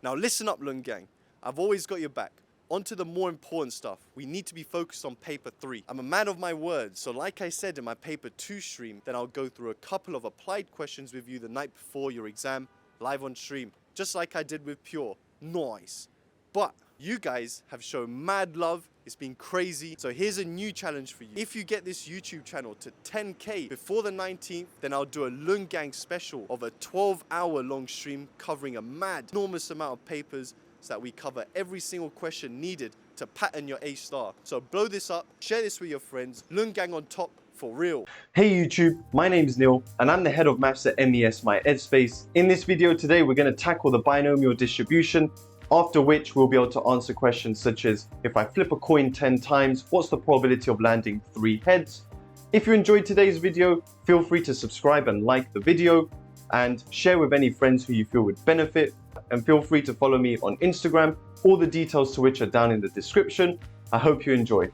Now listen up, Lung Gang. I've always got your back. On to the more important stuff. We need to be focused on paper 3. I'm a man of my word, so like I said in my paper 2 stream, then I'll go through a couple of applied questions with you the night before your exam, live on stream, just like I did with Pure. Nice. But you guys have shown mad love. It's been crazy. So here's a new challenge for you. If you get this YouTube channel to 10K before the 19th, then I'll do a Lung Gang special of a 12-hour long stream covering a mad, enormous amount of papers so that we cover every single question needed to pattern your A star. So blow this up, share this with your friends. Lung Gang on top for real. Hey YouTube, my name is Neil and I'm the head of maths at MES My Edspace. In this video today, we're going to tackle the binomial distribution, after which we'll be able to answer questions such as, if I flip a coin 10 times, what's the probability of landing 3 heads? If you enjoyed today's video, feel free to subscribe and like the video and share with any friends who you feel would benefit, and feel free to follow me on Instagram, all the details to which are down in the description. I hope you enjoy.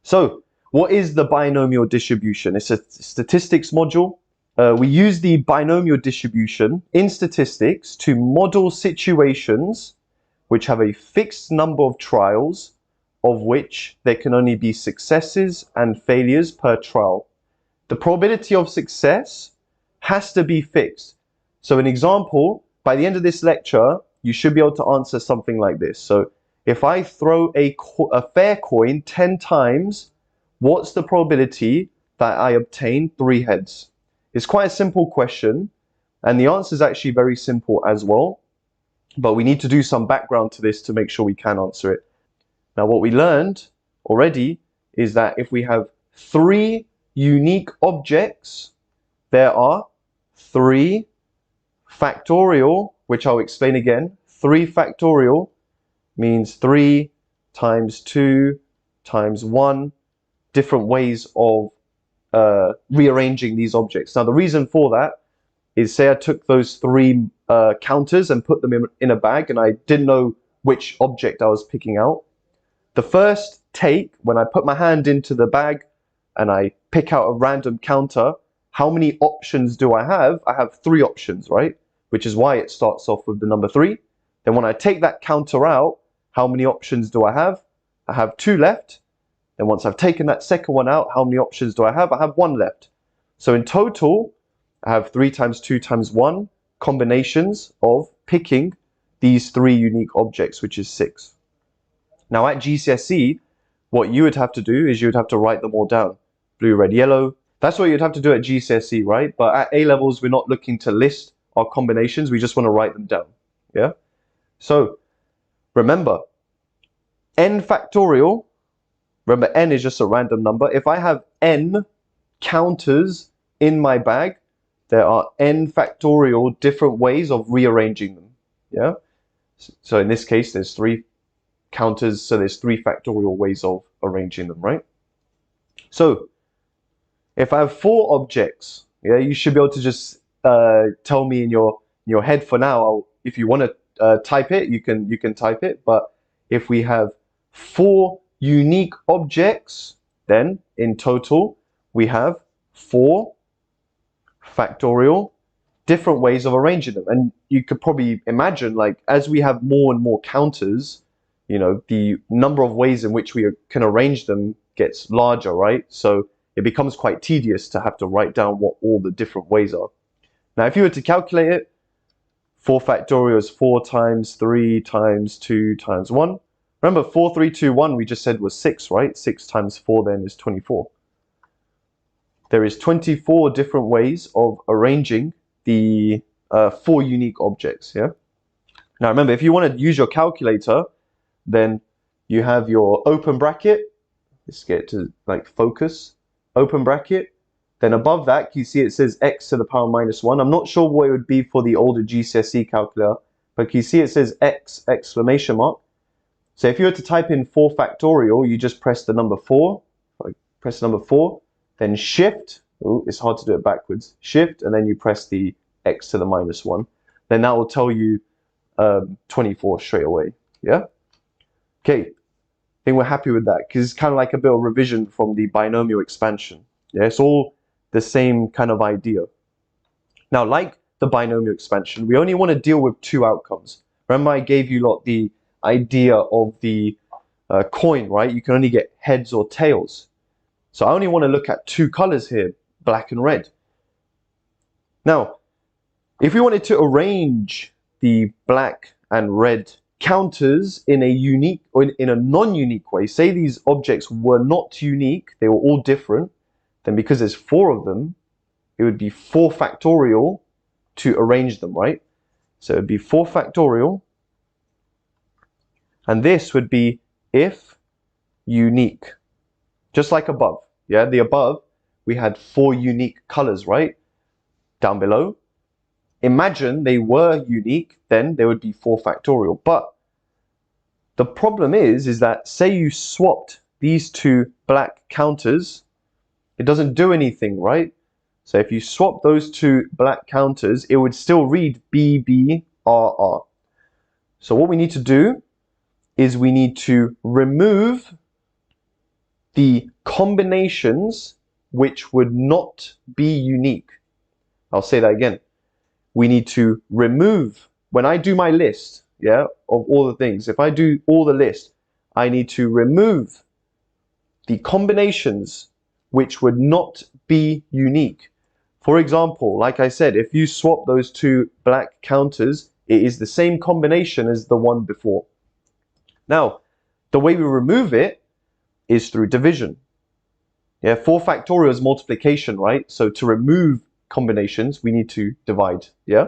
So, what is the binomial distribution? It's a statistics module. We use the binomial distribution in statistics to model situations which have a fixed number of trials, of which there can only be successes and failures per trial. The probability of success has to be fixed. So an example, by the end of this lecture, you should be able to answer something like this. So if I throw a fair coin 10 times, what's the probability that I obtain 3 heads? It's quite a simple question, and the answer is actually very simple as well. But we need to do some background to this to make sure we can answer it. Now, what we learned already is that if we have 3 unique objects, there are 3 factorial, which I'll explain again. 3 factorial means 3 times 2 times 1 different ways of rearranging these objects. Now, the reason for that is, say I took those 3 counters and put them in a bag and I didn't know which object I was picking out. The first take, when I put my hand into the bag and I pick out a random counter, how many options do I have? I have 3 options, right? Which is why it starts off with the number 3. Then when I take that counter out, how many options do I have? I have 2 left. Then once I've taken that second one out, how many options do I have? I have 1 left. So in total, I have 3 times 2 times 1 combinations of picking these 3 unique objects, which is 6. Now at GCSE, what you would have to do is you would have to write them all down. Blue, red, yellow. That's what you'd have to do at GCSE, right? But at A levels, we're not looking to list our combinations. We just want to write them down. Yeah. So remember, n factorial. Remember, n is just a random number. If I have n counters in my bag, there are n factorial different ways of rearranging them. Yeah. So in this case, there's 3 counters, so there's 3 factorial ways of arranging them, right? So if I have 4 objects, yeah, you should be able to just tell me in your head for now. If you want to type it, you can type it. But if we have 4 unique objects, then in total we have 4 factorial different ways of arranging them. And you could probably imagine, like, as we have more and more counters, you know, the number of ways in which we can arrange them gets larger, right? So it becomes quite tedious to have to write down what all the different ways are. Now, if you were to calculate it, 4 factorial is 4 times 3 times 2 times 1. Remember, 4, 3, 2, 1, we just said was 6, right? 6 times 4 then is 24. There is 24 different ways of arranging the 4 unique objects, yeah? Now, remember, if you want to use your calculator, then you have your open bracket. Let's get to, like, focus. Open bracket. Then above that, you see it says x to the power minus 1. I'm not sure what it would be for the older GCSE calculator, but you see it says x exclamation mark. So if you were to type in 4 factorial, you just press the number 4. Press the number 4, then shift. Oh, it's hard to do it backwards. Shift, and then you press the x to the minus 1. Then that will tell you 24 straight away. Yeah? Okay. I think we're happy with that because it's kind of like a bit of revision from the binomial expansion. Yeah, it's all the same kind of idea. Now, like the binomial expansion, we only want to deal with 2 outcomes. Remember I gave you lot the idea of the coin, right? You can only get heads or tails. So I only want to look at two colors here, black and red. Now, if we wanted to arrange the black and red counters in a unique or in a non-unique way, say these objects were not unique, they were all different, then because there's 4 of them, it would be 4 factorial to arrange them, right? So it would be 4 factorial, and this would be if unique, just like above. Yeah, the above, we had 4 unique colors, right? Down below. Imagine they were unique, then there would be 4 factorial. But the problem is that say you swapped these 2 black counters, it doesn't do anything, right? So if you swap those 2 black counters, it would still read BBRR. So what we need to do is we need to remove the combinations which would not be unique. I'll say that again. We need to remove, when I do my list, yeah, of all the things, if I do all the list, I need to remove the combinations which would not be unique. For example, like I said, if you swap those 2 black counters, it is the same combination as the one before. Now, the way we remove it is through division. Yeah, 4 factorial is multiplication, right? So to remove combinations, we need to divide, yeah?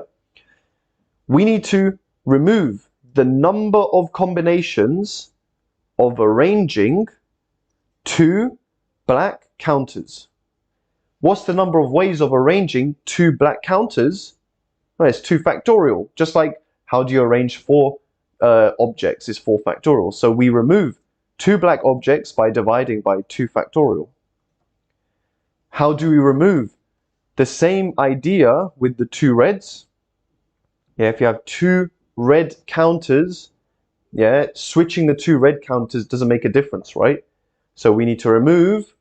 We need to remove the number of combinations of arranging 2 black counters. What's the number of ways of arranging 2 black counters? Well, it's 2 factorial. Just like how do you arrange 4 objects is 4 factorial. So we remove 2 black objects by dividing by 2 factorial. How do we remove? The same idea with the 2 reds. Yeah, if you have 2 red counters, yeah, switching the 2 red counters doesn't make a difference, right? So we need to remove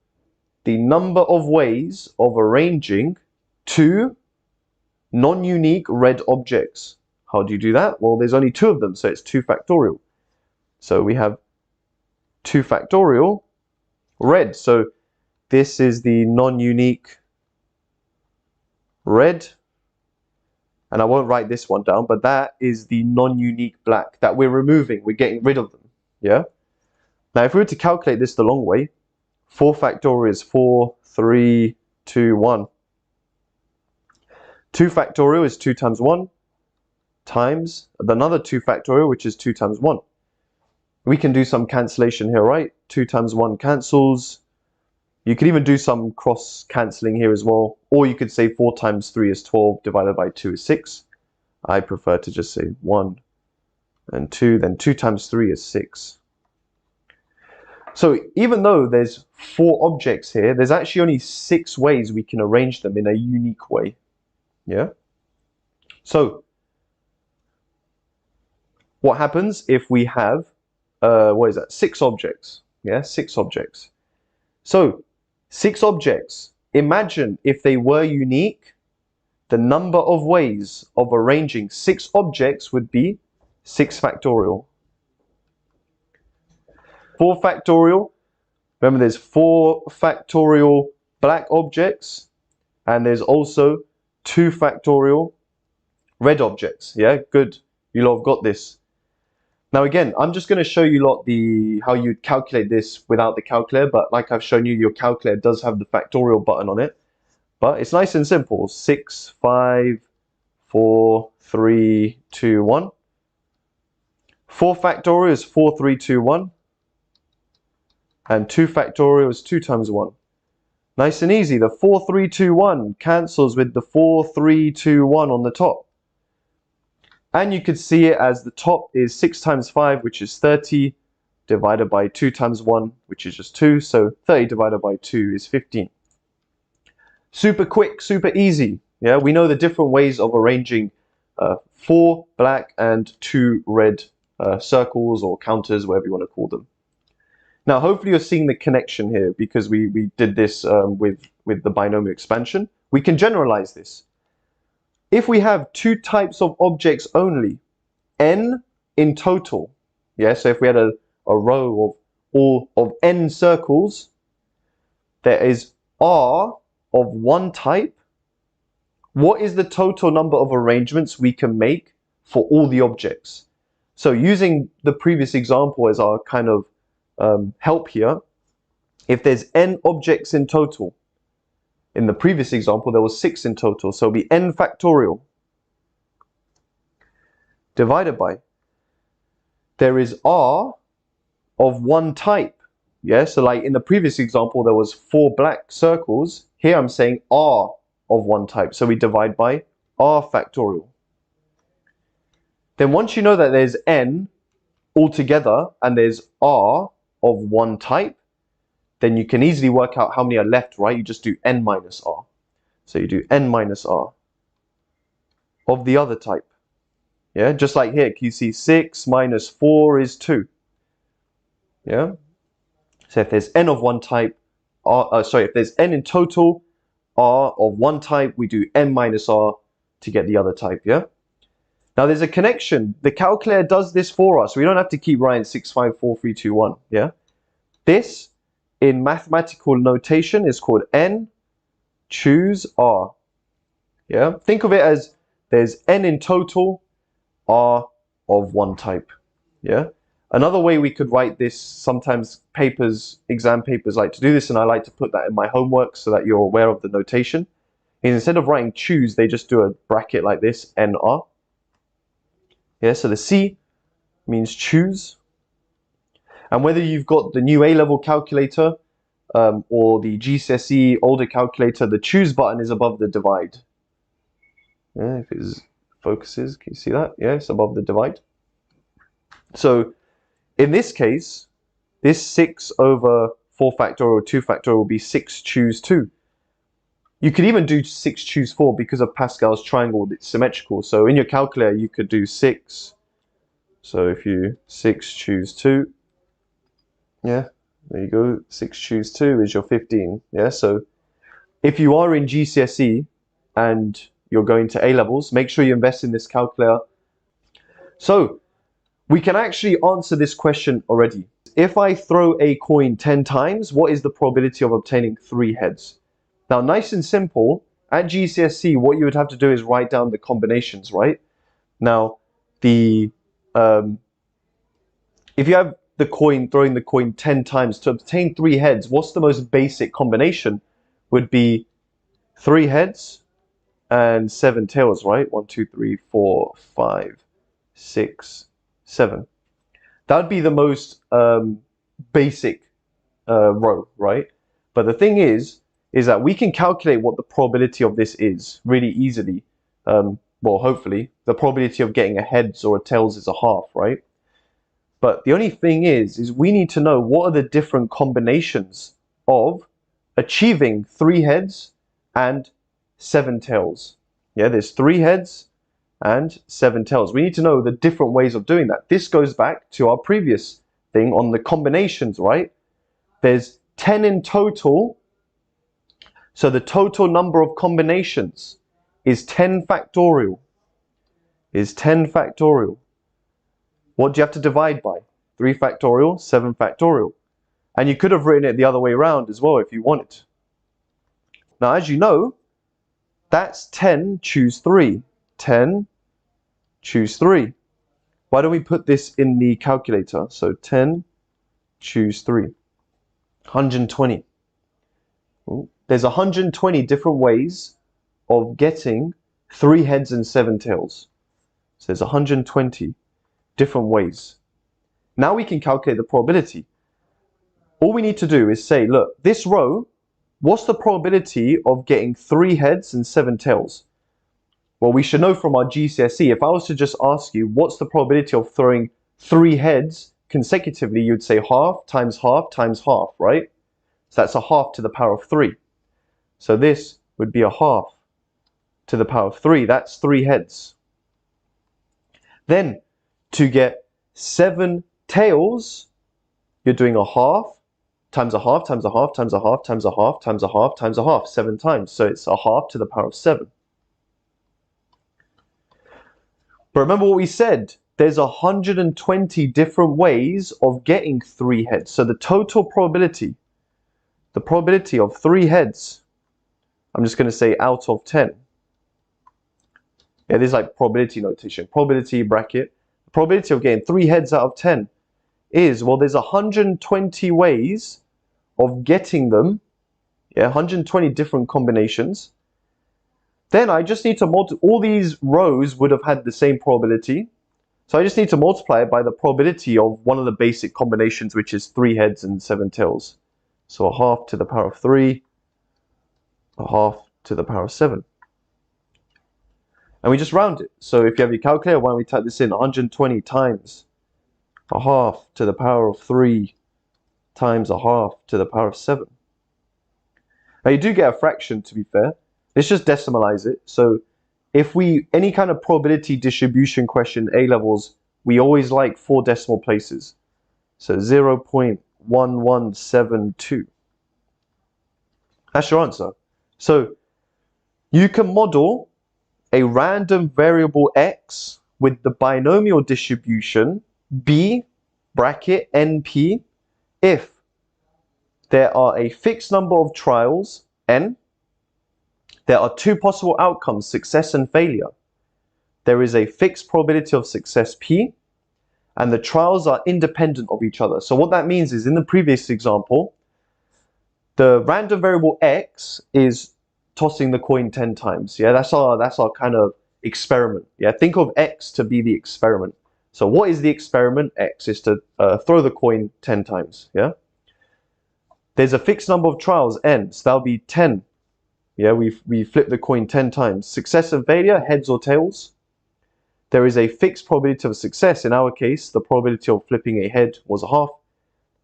the number of ways of arranging 2 non-unique red objects. How do you do that? Well, there's only 2 of them, so it's 2 factorial. So we have 2 factorial red. So this is the non-unique red. And I won't write this one down, but that is the non-unique black that we're removing. We're getting rid of them. Yeah? Now, if we were to calculate this the long way, 4 factorial is 4, 3, 2, 1. 2 factorial is 2 times 1 times another 2 factorial, which is 2 times 1. We can do some cancellation here, right? 2 times 1 cancels. You could even do some cross cancelling here as well. Or you could say 4 times 3 is 12 divided by 2 is 6. I prefer to just say 1 and 2. Then 2 times 3 is 6. So even though there's 4 objects here, there's actually only 6 ways we can arrange them in a unique way. Yeah? So what happens if we have, 6 objects? Yeah, 6 objects. So 6 objects. Imagine if they were unique, the number of ways of arranging 6 objects would be 6 factorial. 4 factorial. Remember, there's 4 factorial black objects, and there's also 2 factorial red objects. Yeah, good. You lot have got this. Now again, I'm just going to show you lot how you'd calculate this without the calculator, but like I've shown you, your calculator does have the factorial button on it. But it's nice and simple. 6, 5, 4, 3, 2, 1. 4 factorial is 4, 3, 2, 1. And 2 factorial is 2 times 1. Nice and easy. The 4, 3, 2, 1 cancels with the 4, 3, 2, 1 on the top. And you could see it as the top is 6 times 5, which is 30, divided by 2 times 1, which is just 2. So 30 divided by 2 is 15. Super quick, super easy. Yeah, we know the different ways of arranging 4 black and 2 red circles or counters, whatever you want to call them. Now, hopefully you're seeing the connection here because we did this with the binomial expansion. We can generalize this. If we have 2 types of objects only, n in total, yeah, so if we had a row of all of n circles, there is R of one type. What is the total number of arrangements we can make for all the objects? So using the previous example as our kind of help here, if there's n objects in total, in the previous example there was 6 in total, so it'll be n factorial divided by, there is R of one type. Yeah, so like in the previous example there was 4 black circles. Here I'm saying R of one type, so we divide by R factorial. Then once you know that there's n altogether and there's R of one type, then you can easily work out how many are left, right? You just do n minus R. So you do n minus R of the other type. Yeah, just like here, you see 6 minus 4 is 2. Yeah, so if there's n of one type, if there's n in total, R of one type, we do n minus R to get the other type, yeah? Now there's a connection. The calculator does this for us. We don't have to keep writing 6, 5, 4, 3, 2, 1, yeah? This, in mathematical notation, is called n choose R, yeah? Think of it as there's n in total, R of one type, yeah? Another way we could write this, sometimes exam papers like to do this, and I like to put that in my homework so that you're aware of the notation, is instead of writing choose, they just do a bracket like this, NR. Yeah, so the C means choose. And whether you've got the new A-level calculator or the GCSE older calculator, the choose button is above the divide. Yeah, if it focuses, can you see that? Yeah, it's above the divide. So in this case, this 6 over 4 factorial or 2 factorial will be 6 choose 2. You could even do 6 choose 4 because of Pascal's triangle, it's symmetrical. So in your calculator, you could do 6. So if you 6 choose 2, yeah, there you go. 6 choose 2 is your 15. Yeah, so if you are in GCSE and you're going to A-levels, make sure you invest in this calculator. So we can actually answer this question already. If I throw a coin 10 times, what is the probability of obtaining 3 heads? Now, nice and simple, at GCSE, what you would have to do is write down the combinations, right? Now, if you have the coin, throwing the coin 10 times to obtain 3 heads, what's the most basic combination? Would be 3 heads and 7 tails, right? 1, 2, 3, 4, 5, 6, 7. That would be the most basic row, right? But the thing is that we can calculate what the probability of this is really easily. Well, hopefully. The probability of getting a heads or a tails is a half, right? But the only thing is we need to know what are the different combinations of achieving 3 heads and 7 tails. Yeah, there's 3 heads and 7 tails. We need to know the different ways of doing that. This goes back to our previous thing on the combinations, right? There's 10 in total. So the total number of combinations is 10 factorial. What do you have to divide by? 3 factorial, 7 factorial. And you could have written it the other way around as well if you wanted. Now, as you know, that's 10 choose 3. 10 choose 3. Why don't we put this in the calculator? So 10 choose 3. 120. There's 120 different ways of getting 3 heads and 7 tails. So there's 120 different ways. Now we can calculate the probability. All we need to do is say, look, this row, what's the probability of getting 3 heads and 7 tails? Well, we should know from our GCSE. If I was to just ask you, what's the probability of throwing 3 heads consecutively, you'd say half times half times half, right? So that's a half to the power of 3. So this would be a half to the power of 3. That's 3 heads. Then to get 7 tails, you're doing a half times a half times a half times a half times a half times a half times a half 7 times. So it's a half to the power of 7. But remember what we said. there's 120 different ways of getting 3 heads. So the total probability, the probability of 3 heads, I'm just going to say out of 10. Yeah, this is like probability notation. Probability bracket. The probability of getting 3 heads out of 10 is, well, there's 120 ways of getting them. Yeah, 120 different combinations. Then I just need to multiply. All these rows would have had the same probability. So I just need to multiply it by the probability of one of the basic combinations, which is 3 heads and 7 tails. So 1/2 to the power of 3, 1/2 to the power of 7. And we just round it. So if you have your calculator, why don't we type this in? 120 times 1/2 to the power of 3 times 1/2 to the power of 7. Now you do get a fraction, to be fair. Let's just decimalize it. So if any kind of probability distribution question, A levels, we always like 4 decimal places. So 0.1172. That's your answer. So you can model a random variable x with the binomial distribution B bracket NP if there are a fixed number of trials, N. There are 2 possible outcomes, success and failure. There is a fixed probability of success, P, and the trials are independent of each other. So what that means is, in the previous example, the random variable X is tossing the coin 10 times. Yeah, that's our kind of experiment. Yeah, think of X to be the experiment. So what is the experiment? X is to throw the coin 10 times. Yeah. There's a fixed number of trials, N, so that'll be 10. Yeah, we flip the coin 10 times. Success and failure, heads or tails. There is a fixed probability of success. In our case, the probability of flipping a head was 1/2.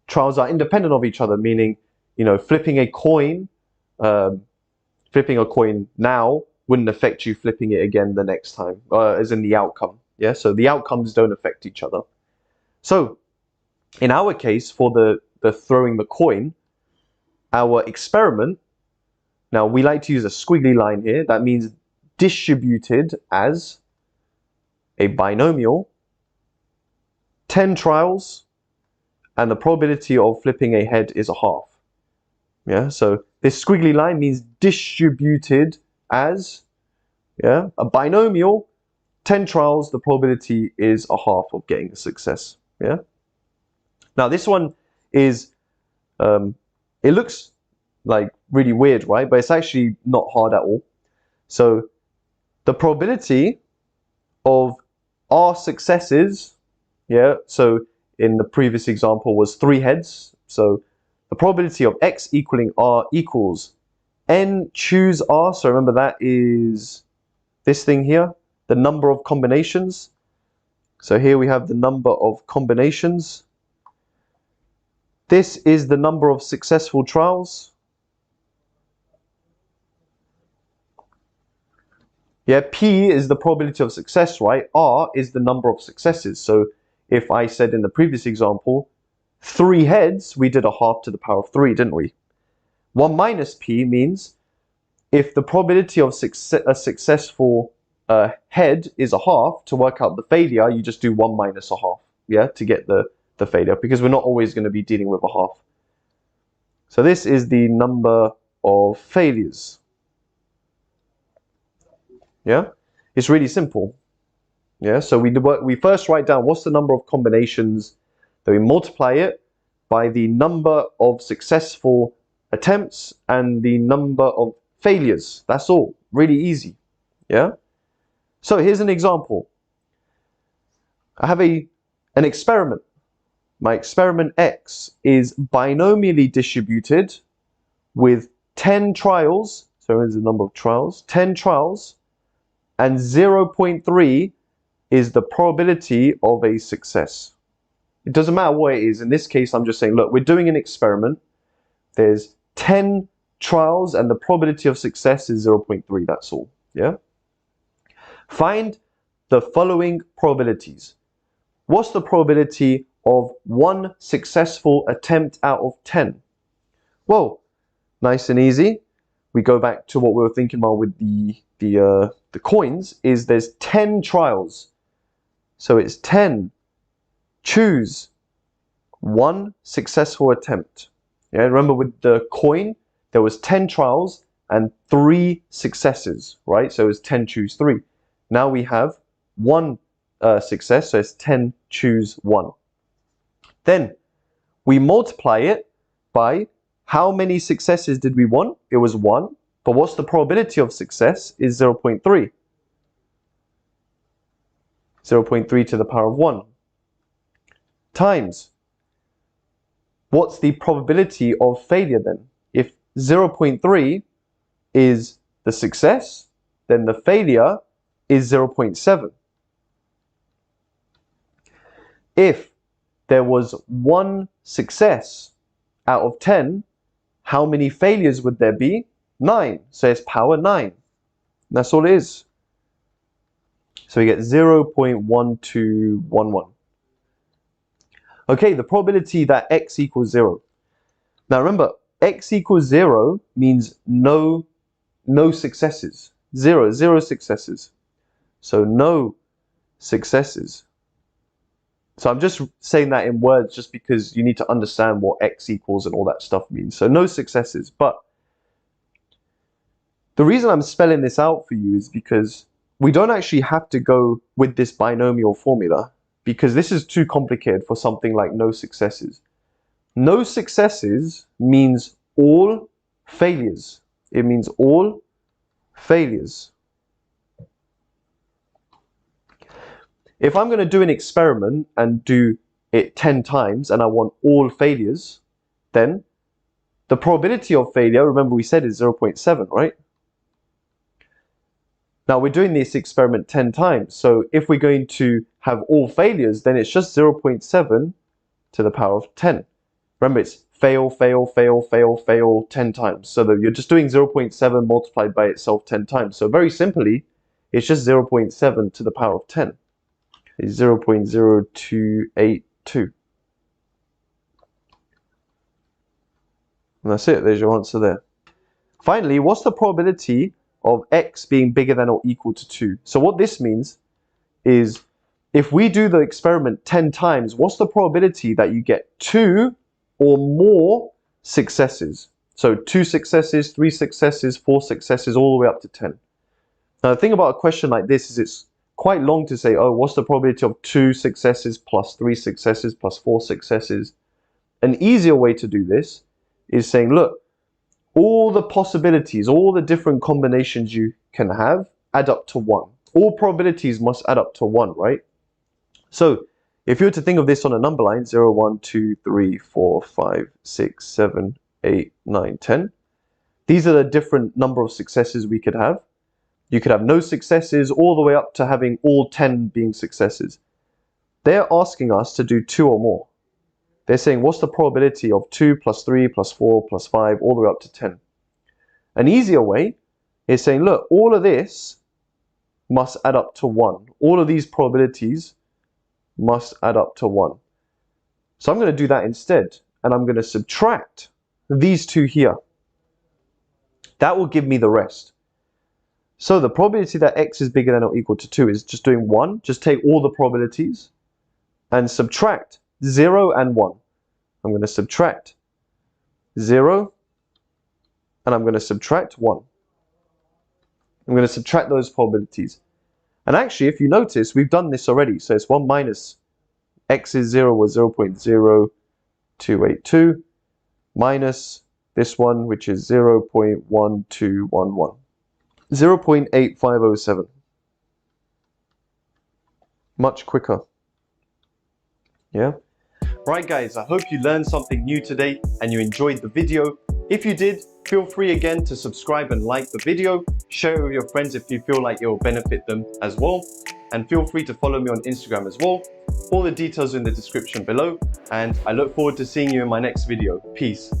Trials are independent of each other, meaning, you know, flipping a coin now wouldn't affect you flipping it again the next time, as in the outcome. Yeah, so the outcomes don't affect each other. So in our case, for the throwing the coin, our experiment, now we like to use a squiggly line here. That means distributed as a binomial, 10 trials, and the probability of flipping a head is 1/2. Yeah, so this squiggly line means distributed as, yeah, a binomial, 10 trials, the probability is 1/2 of getting a success. Yeah. Now this one is, it looks like really weird, right? But it's actually not hard at all. So the probability of our successes, yeah, so in the previous example was 3 heads. So the probability of X equaling R equals N choose R. So remember that is this thing here, the number of combinations. So here we have the number of combinations. This is the number of successful trials. Yeah, P is the probability of success, right? R is the number of successes. So if I said in the previous example, 3 heads, we did 1/2 to the power of 3, didn't we? 1 minus P means if the probability of a successful head is 1/2, to work out the failure, you just do 1 minus 1/2, yeah, to get the failure, because we're not always going to be dealing with 1/2. So this is the number of failures. Yeah, it's really simple. Yeah, so we first write down what's the number of combinations, then we multiply it by the number of successful attempts and the number of failures. That's all. Really easy. Yeah. So here's an example. I have an experiment. My experiment X is binomially distributed with 10 trials. So here's the number of trials. 10 trials. And 0.3 is the probability of a success. It doesn't matter what it is. In this case, I'm just saying, look, we're doing an experiment. There's 10 trials and the probability of success is 0.3. That's all. Yeah. Find the following probabilities. What's the probability of 1 successful attempt out of 10? Well, nice and easy. We go back to what we were thinking about with the coins, is there's 10 trials. So it's 10. Choose one successful attempt. Yeah, remember with the coin, there was 10 trials and 3 successes, right? So it's 10 choose 3. Now we have 1 success, so it's 10 choose 1. Then we multiply it by how many successes did we want? It was 1. But what's the probability of success is 0.3. 0.3 to the power of 1. Times. What's the probability of failure then? If 0.3 is the success, then the failure is 0.7. If there was 1 success out of 10, how many failures would there be? 9. So it's power 9. That's all it is. So we get 0.1211. Okay, the probability that x equals 0. Now remember, x equals 0 means no successes. 0 successes. So no successes. So I'm just saying that in words just because you need to understand what x equals and all that stuff means. So no successes. But the reason I'm spelling this out for you is because we don't actually have to go with this binomial formula, because this is too complicated for something like no successes. No successes means all failures. It means all failures. If I'm going to do an experiment and do it 10 times and I want all failures, then the probability of failure, remember we said is 0.7, right? Now we're doing this experiment 10 times. So if we're going to have all failures, then it's just 0.7 to the power of 10. Remember, it's fail, fail, fail, fail, fail 10 times. So that you're just doing 0.7 multiplied by itself 10 times. So very simply, it's just 0.7 to the power of 10. It's 0.0282. And that's it. There's your answer there. Finally, what's the probability of x being bigger than or equal to 2? So what this means is if we do the experiment 10 times, what's the probability that you get 2 or more successes? So 2 successes, 3 successes, 4 successes, all the way up to 10. Now the thing about a question like this is it's quite long to say, oh, what's the probability of 2 successes plus 3 successes plus 4 successes? An easier way to do this is saying, look, all the possibilities, all the different combinations you can have add up to 1. All probabilities must add up to 1, right? So if you were to think of this on a number line, 0, 1, 2, 3, 4, 5, 6, 7, 8, 9, 10. These are the different number of successes we could have. You could have no successes all the way up to having all 10 being successes. They're asking us to do 2 or more. They're saying, what's the probability of 2 plus 3 plus 4 plus 5 all the way up to 10? An easier way is saying, look, all of this must add up to 1. All of these probabilities must add up to 1. So I'm going to do that instead, and I'm going to subtract these 2 here. That will give me the rest. So the probability that x is bigger than or equal to 2 is just doing 1. Just take all the probabilities and subtract 0 and 1. I'm going to subtract 0 and I'm going to subtract 1. I'm going to subtract those probabilities. And actually, if you notice, we've done this already. So it's 1 minus x is 0 was 0.0282 minus this one, which is 0.1211. 0.8507. Much quicker. Yeah? Right guys, I hope you learned something new today and you enjoyed the video. If you did, feel free again to subscribe and like the video. Share it with your friends if you feel like it will benefit them as well. And feel free to follow me on Instagram as well. All the details are in the description below. And I look forward to seeing you in my next video. Peace.